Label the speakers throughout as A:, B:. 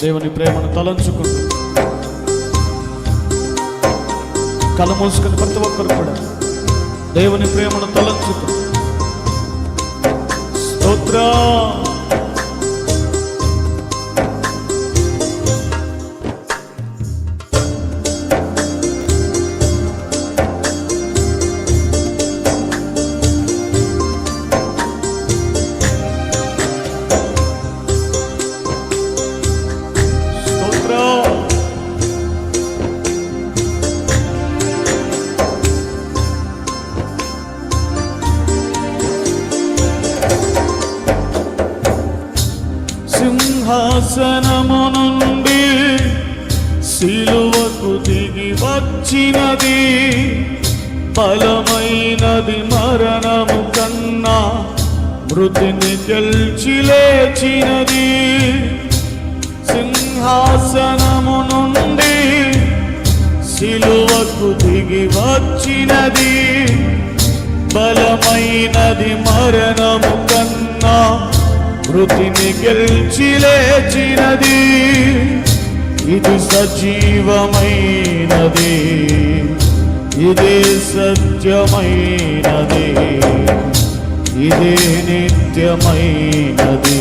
A: దేవుని ప్రేమను తలంచుకుంటూ కళ్ళు మూసుకుని ప్రతి ఒక్కరు కూడా దేవుని ప్రేమను తలంచుకుంటూ స్తోత్రం. సింహాసనము నుండి సిలువకు దిగి వచ్చినది బలమైనది, మరణము కన్నా మృతిని గెలిచి లేచినది. సింహాసనము నుండి సిలువకు దిగి వచ్చినది బలమైనది, మరణము కన్నా మృతిని గెలిచి లేచినది. ఇది సజీవమైనది, ఇదే సత్యమైనది, ఇదే నిత్యమైనది.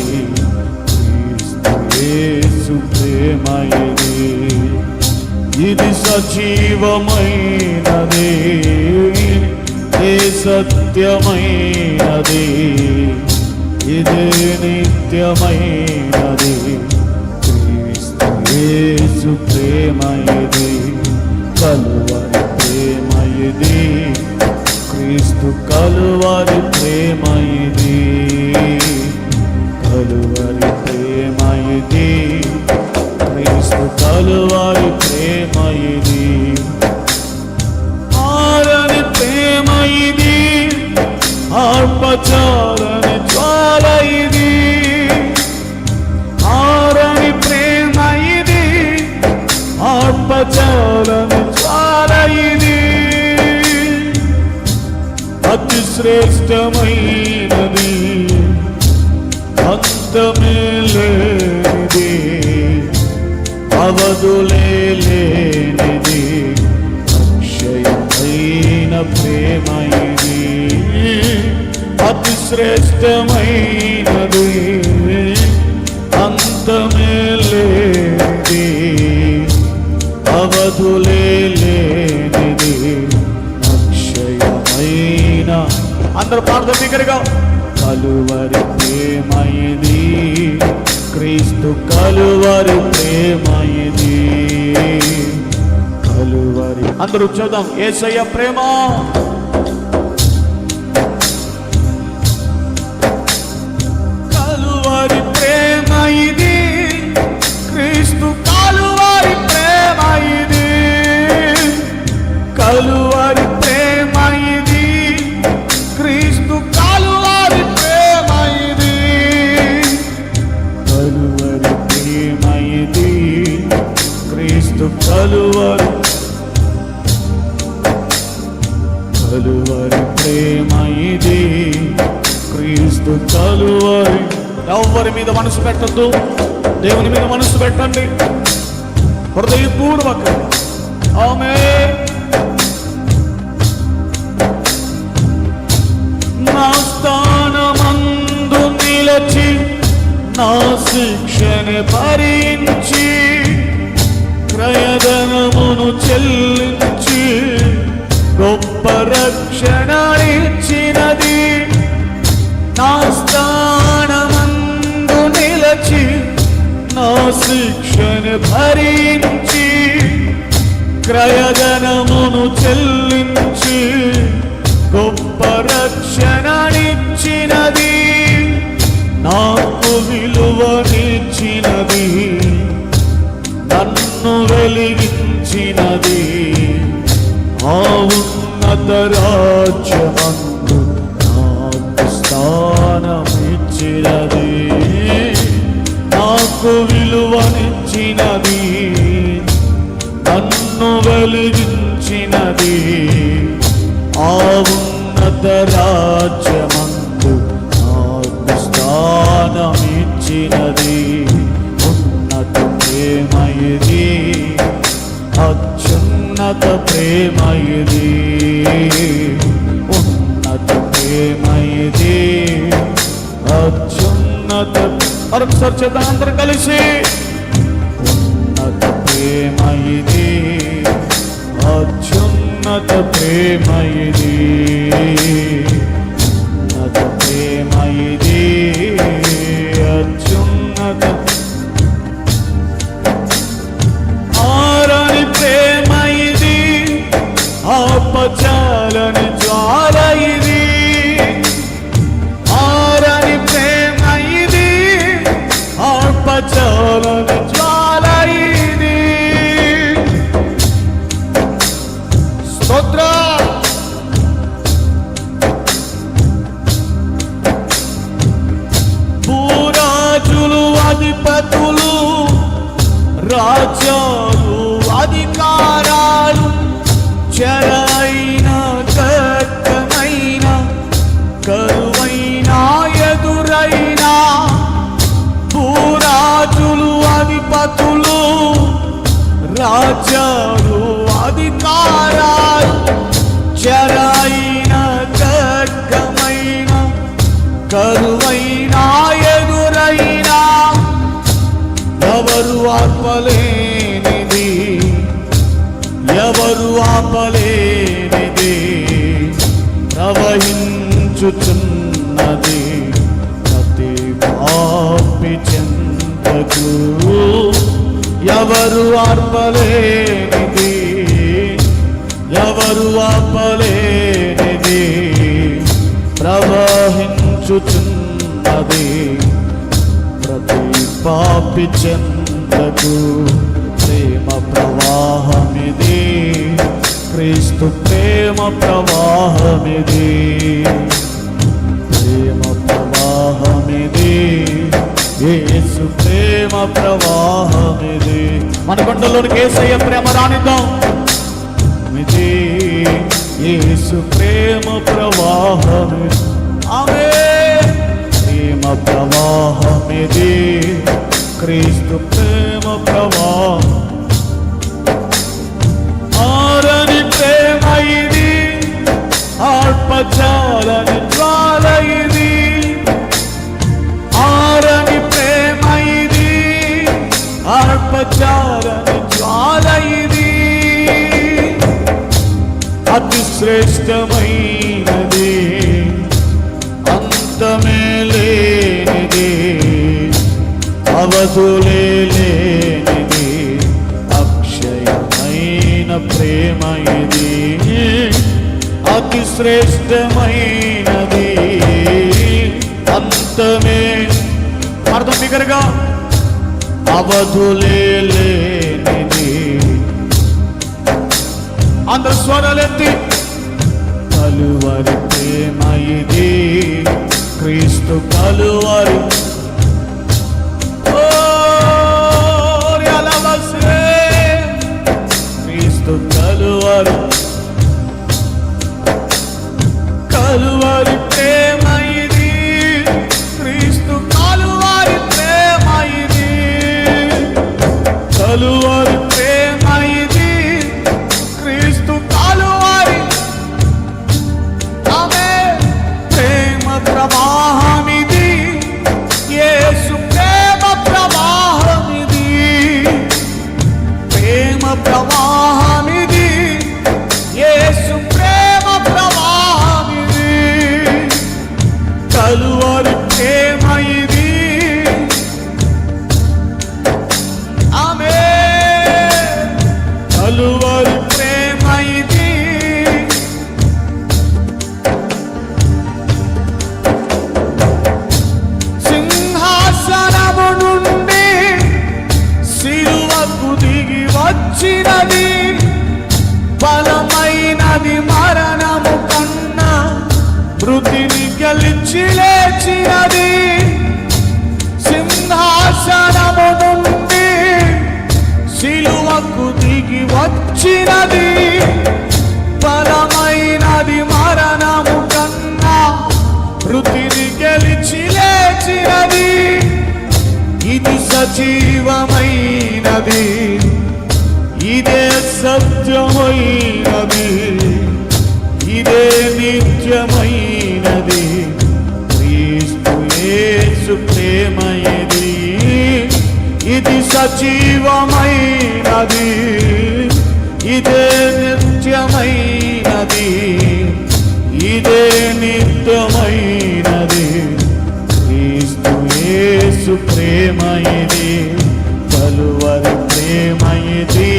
A: యేసు ప్రేమ ఇది సజీవమైనది, ఇదే సత్యమైనది, ఇదే నిత్యమైనది. క్రీస్తు యేసు ప్రేమ ఇది, కలువరి ప్రేమ ఇది, క్రీస్తు కలువరి ప్రేమ ఇది, కలువరి ప్రేమ ఇది, క్రీస్తు కలువరి ప్రేమ ఇది. ఆరని ప్రేమ ఇది, ఆర్పచారని జ్వాల ఇది. ఆరని ప్రేమ ఇది, ఆర్పచారని జ్వాల ఇది. అతి శ్రేష్టమైనది, అంతమే లేనిది, అవధులే లేనిది, అక్షయమైన ప్రేమ ఇది. అతి శ్రేష్టమైనది, అంతమే లేనిది, అవధులే లేనిది, అక్షయమైన. అందరూ పాడుతూ బిగ్గరగా, కలువరి ప్రేమ ఇది, క్రీస్తు కలువరి ప్రేమ ఇది, కలువరి. అందరూ చూద్దాం, యేసయ్య ప్రేమ. కలువరి ప్రేమ ఇది, క్రీస్తు కలువరి ప్రేమ ఇది, కలువరి ప్రేమ ఇది, క్రీస్తు కలువరి ప్రేమ ఇది, కలువరి ప్రేమ ఇది, క్రీస్తు కలువరి. కలువరి ప్రేమ ఇది, క్రీస్తు కలువరి. ఎవరి మీద మనసు పెట్టద్దు, దేవుని మీద మనసు పెట్టండి హృదయపూర్వకంగా. ఆమేన్. నా స్థానమందు నిలచి, నా శిక్షను భరించి, క్రయధనమును చెల్లించి, గొప్ప రక్షణ ఇచ్చినది. నా స్థానమందు నిలచి, నా శిక్షను భరించి, క్రయధనమును చెల్లించి, గొప్ప రక్షణనిచ్చినది. నాకు విలువనిచ్చినది, నన్ను వెలిగించినది. ఆ ఉన్నత రాజ్యమందు నాకు స్థానమిచ్చినది. నాకు విలువనిచ్చినది, నన్ను వెలిగించినది. ఆ ఉన్నత రాజ్యమందు నాకు స్థానమిచ్చినది. ఉన్నత ఉన్నత ప్రేమ ఇది, ఉన్నత ప్రేమ ఇది, అత్యున్నత. మరొకసారి చేద్దాం అందరం కలిసి. ఉన్నత ప్రేమ ఇది, అత్యున్నత ప్రేమ ఇది, ఉన్నత ప్రేమ ఇది, అత్యున్నత. ఆరని ప్రేమ ఇది, ఆపచాలని జ్వాల ఇది, ఆరని ప్రేమ ఇది, ఆపచాలని జ్వాల ఇది. స్తోత్ర. భూరాజులు అధిపతులు రాజ్యాలు అధికారాలు చెరైన ఖడ్గమైన కరువైన ఎదురైన, భూరాజులు అధిపతులు రాజ్యాలు అధికారాలు చెరైన ఖడ్గమైన కరువైన ఎదురైన, ఎవరు ఆపలేనిది, ఎవరు ఆపలేనిది, ప్రవహించుచున్నది ప్రతి పాపి చెంతకు. ఎవరు ఆపలేనిది, ఎవరు ఆపలేనిది, ప్రవహించుచున్నది ప్రతి పాపి చెంతకు. ప్రేమ ప్రవాహమిది, క్రీస్తు ప్రేమ ప్రవాహమిది, ప్రేమ ప్రవాహమిది, యేసు ప్రేమ ప్రవాహమిది. మన కొండలోనికి యేసయ్య ప్రేమ రానిద్దాం. ఇది యేసు ప్రేమ ప్రవాహమిది. ఆమేన్. ప్రేమ ప్రవాహమిది, క్రీస్తు ప్రేమ ప్రవాహం. ఆరని ప్రేమ ఇది, ఆర్పచాలని జ్వాల ఇది, ఆరని ప్రేమ ఇది, ఆర్పచాలని జ్వాల ఇది. అతి శ్రేష్టమైనది, అంతమే లేనిది, అవధులే లేనిది, అక్షయమైన ప్రేమ ఇది. అతి శ్రేష్టమైనది, అంతమే. అర్థం బిగరగా. అవధులే లేనిది. అందరు స్వరాలెత్తి. కలువరి ప్రేమ ఇది, క్రీస్తు కలువరి. క్రీస్తు కలువరి, కలువరి ప్రేమ ఇది, క్రీస్తు కలువరి ప్రేమ ఇది, కలువరి ప్రేమ ఇది, క్రీస్తు కలువరి. ఆమేన్. ప్రేమ ప్రవాహమిది, యేసు ప్రేమ ప్రవాహమిది, ప్రేమ ప్రవాహమిది, యేసు ప్రేమ ప్రవాహమిది, కలువరి ప్రేమ ఇది. ఆమేన్. కలువరి ప్రేమ ఇది. సింహాసనము నుండి సిలువకు దిగి వచ్చినది, బలమైనది మరణము కన్నా మృతిని గెలిచి లేచినది. సింహాసనము నుండి సిలువకు దిగి వచ్చినది, బలమైనది మరణము కన్నా మృతిని గెలిచి లేచినది. ఇది సజీవమైనది, ఇదే సత్యమైనది, ఇదే నిత్యమైనది, క్రీస్తు యేసు ప్రేమ ఇది. ఇది సజీవమైనది, ఇదే నిత్యమైనది, ఇదే నిత్యమైనది, క్రీస్తు యేసు ప్రేమ ఇది. కలువరి ప్రేమ ఇది,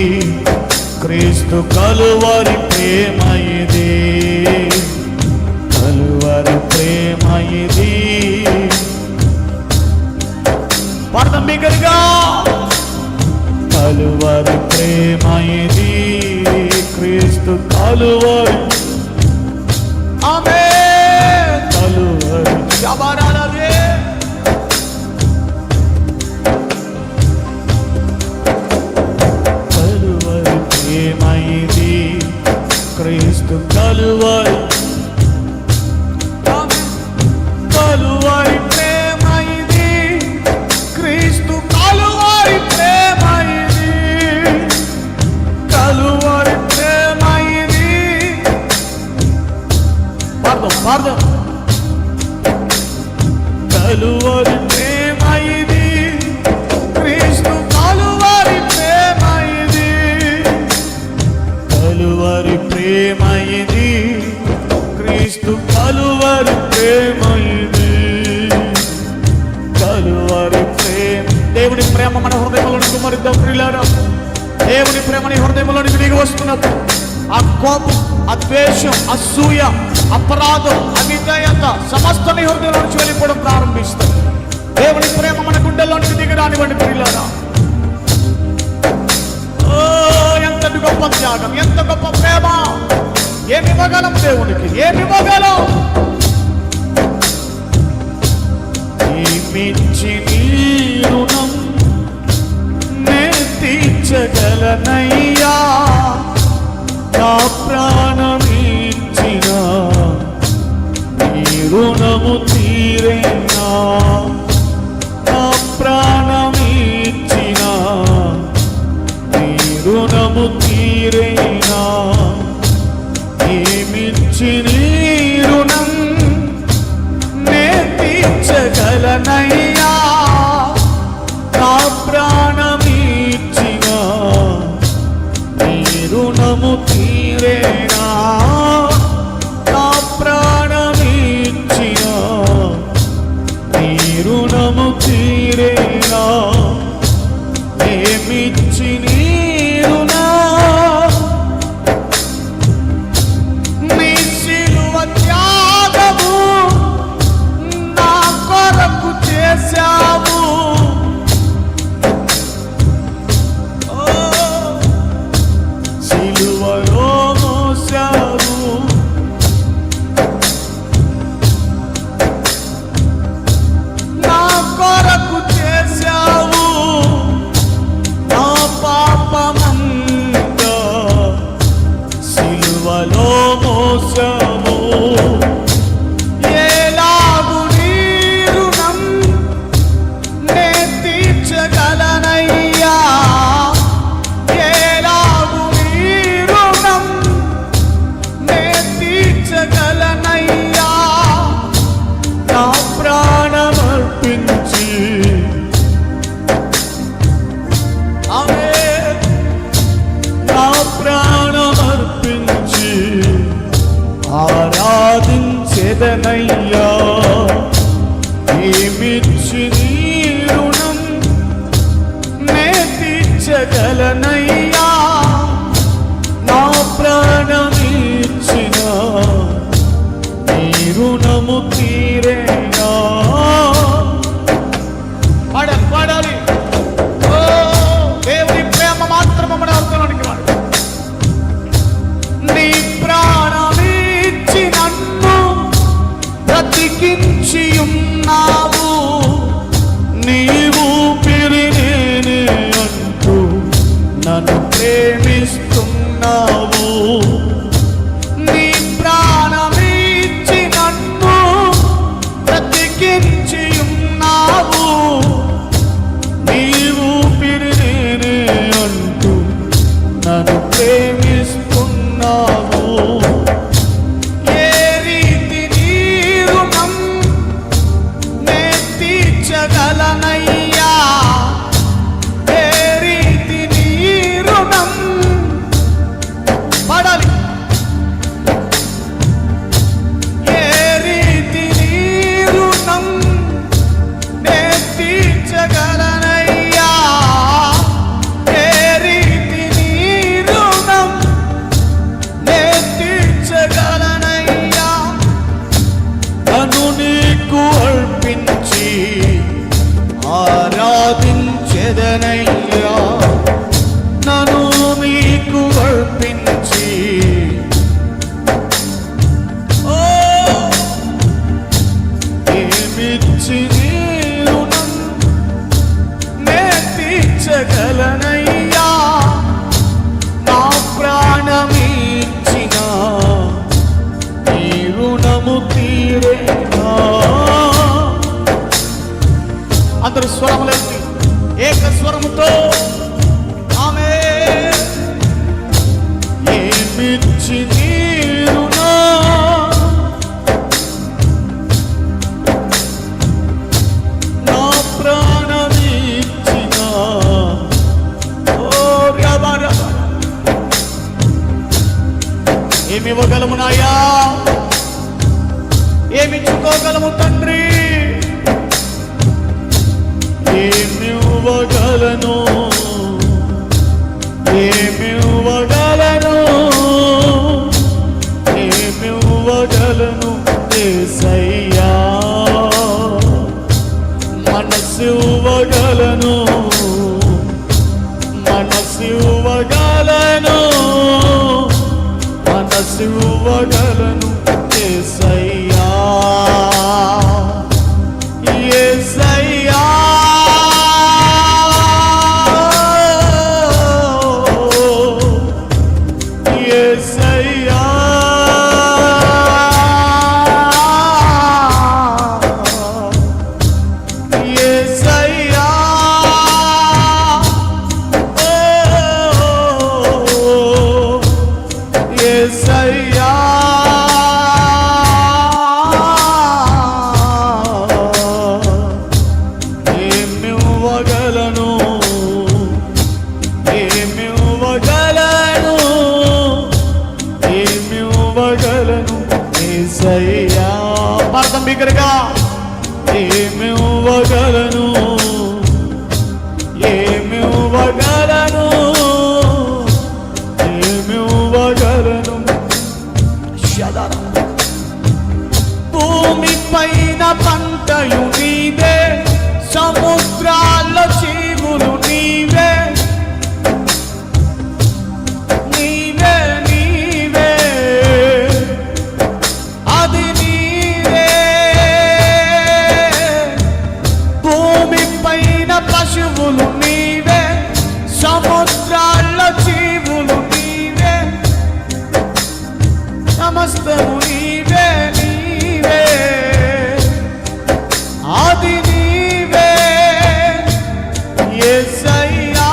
A: క్రీస్తు కలువరి ప్రేమ ఇది, కలువరి ప్రేమ ఇది. పాడదాం బిగ్గరగా. కలువరి ప్రేమ ఇది, క్రీస్తు కలువరి. ఆమేన్. కలువరి శబరాలదే. కలువరి ప్రేమ ఇది, క్రీస్తు కలువరి. కలువరి ప్రేమ ఇది, క్రీస్తు కలువరి ప్రేమ ఇది, కలువరి ప్రేమ ఇది. పాడదాం. కలువరి ప్రేమ ఇది, క్రీస్తు కలువరి ప్రేమ ఇది, కలువరి ప్రేమ ఇది, క్రీస్తు కలువరి ప్రేమ ఇది, కలువరి ప్రేమ. దేవుని ప్రేమ మన హృదయంలోనికి కుమ్మరిద్దాం ప్రియులారా. దేవుని ప్రేమ నీ హృదయంలోనికి దిగి వస్తున్నప్పుడు ఆ కోపం, ఆ ద్వేషం, అసూయ, అపరాధం, అవిధేయత సమస్త నీ హృదయంలో నుంచి వెళ్ళిపోవడం ప్రారంభిస్తాం. దేవుని ప్రేమ మన గుండెల్లోనికి దిగరానివ్వండి ప్రియులారా. ఓ ఎంత గొప్ప త్యాగం, ఎంత గొప్ప ప్రేమ. ఏమి ఇవ్వగలం దేవునికి, ఏమి ఇవ్వగలం? మించి నీ రుణం నే తీర్చగలనయ్యా, నా ప్రాణమిచ్చిన నీ రుణము తీరేనా, నా ప్రాణమిచ్చిన నీ రుణము తీరేనా. ఏమిచ్చి నీ రుణం నే తీర్చగలనయ్యా, నా ప్రాణమిచ్చిన నీ రుణము తీరేనా, నా ప్రాణమిచ్చిన నీ రుణము తీరేనా. ఏమిచ్చి నీ రుణం, నీ శిలువ త్యాగము నా కొరకు చేశావు. శిలువలో మోసావు, నా కొరకు చేశావు. నా పాపమంతా శిలువలో మోసావు. ఎలాగు నీ రుణం నే తీర్చగలనయ్యా, ఎలాగు నీ రుణం నే తీర్చగలనయ్యా. నా ప్రాణమర్పించి ఆమేన్, నా ప్రాణమర్పించి ఆరాధించెదనయ్యా. ఏమిచ్చి నీ రుణం నే తీర్చగలనయ్యా, నా ప్రాణమిచ్చిన నీ రుణము తీరేనా. పాడాలి. ఓ దేవుని ప్రేమ మాత్రము మన హృదయంలోనికి రాడు. నీ ప్రాణమిచ్చి నన్ను బ్రతికించి ఉన్నావు, నీవు ఊపిరి నేనే అంటూ నన్ను ప్రేమిస్తున్నావు. నీ ప్రాణమిచ్చి నన్ను బ్రతికించి ఉన్నావు, నీవు ఊపిరి నేనే అంటూ ఆరాధించెదనయ్యా నన్ను మీకు అర్పించి ఏమిచ్చి నేను నే తీర్చగలనయ్యా నా ప్రాణమిచ్చిన ఈ రుణము తీరేనా. అందరూ స్వరములెత్తి ఏక స్వరముతో ఆమేన్. ఏమిచ్చి నీరు నా ప్రాణమిచ్చిన ఏమివ్వగలము నాయా, ఏమిచ్చుకోగలము తండ్రి, ఏమివ్వగలను, ఏమివ్వగలను, ఏమివ్వగలను యేసయ్యా. మనసివ్వగలను, మనసివ్వగలను, మనసివ్వగలను యేసయ్యా, యేసయ్యా. భారతం బిగ్గరగా ఏమివ్వగలను, ఏమివ్వగలను, ఏమివ్వగలను. భూమి పైన పంటయు నీవే, సముద్రాల్లో జీవులు నీవే, నీవే నీవే అది నీవే. భూమి పైన పశువులు నీవే, సముద్రాల్లో జీవులు నీవే, సమస్తము నీవే నీవే అది నీవే యేసయ్యా.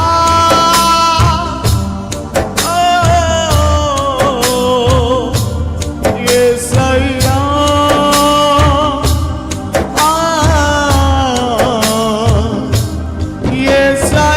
A: యేసయ్యా యేసయ్యా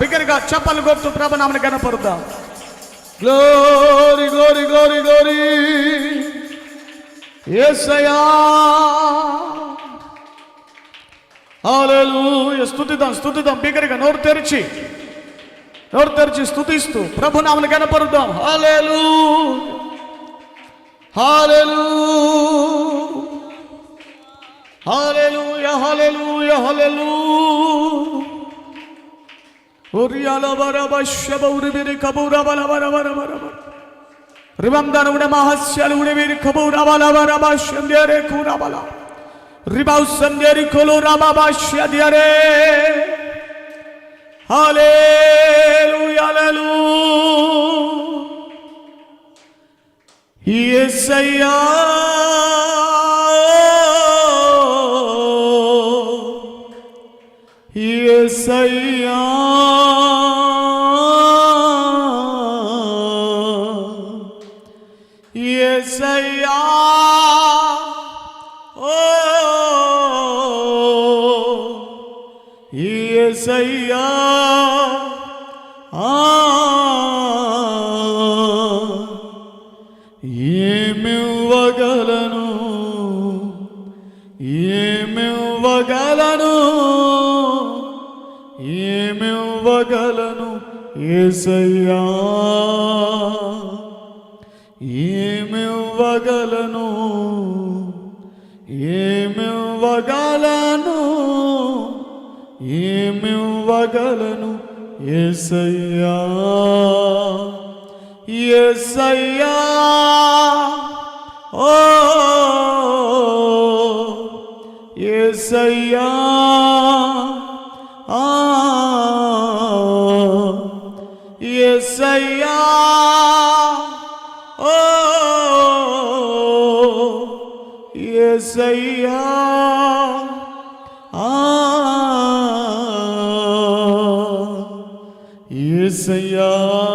A: బిగ్గరగా చప్పలు కొడుతూ ప్రభు నామమును ఘనపరుద్దాం. గ్లోరీ గ్లోరీ గ్లోరీ గ్లోరీ యేసయ్యా. హల్లెలూయా. స్తుతిద్దాం బిగ్గరగా నోరు తెరిచి స్తుతిస్తూ ప్రభు నామమును ఘనపరుద్దాం. హల్లెలూయా హల్లెలూయా హల్లెలూయా హల్లెలూయా. Oriala bara basha bauri biri kabura bala bara bara bara. Ribamdan ude mahasya ude biri kabura bala bara basha diare kura bala. Ribausan diare kolura basha diare. Hallelujah hallelujah. Yesaya. Yesaya. Yesaya, oh, Yesaya, ఏమివ్వగలను యేసయ్యా. ఏమివ్వగలను యేసయ్యా. యేసయ్యా ఓ యేసయ్యా యేసయ్యా ఓ యేసయ్యా యేసయ్యా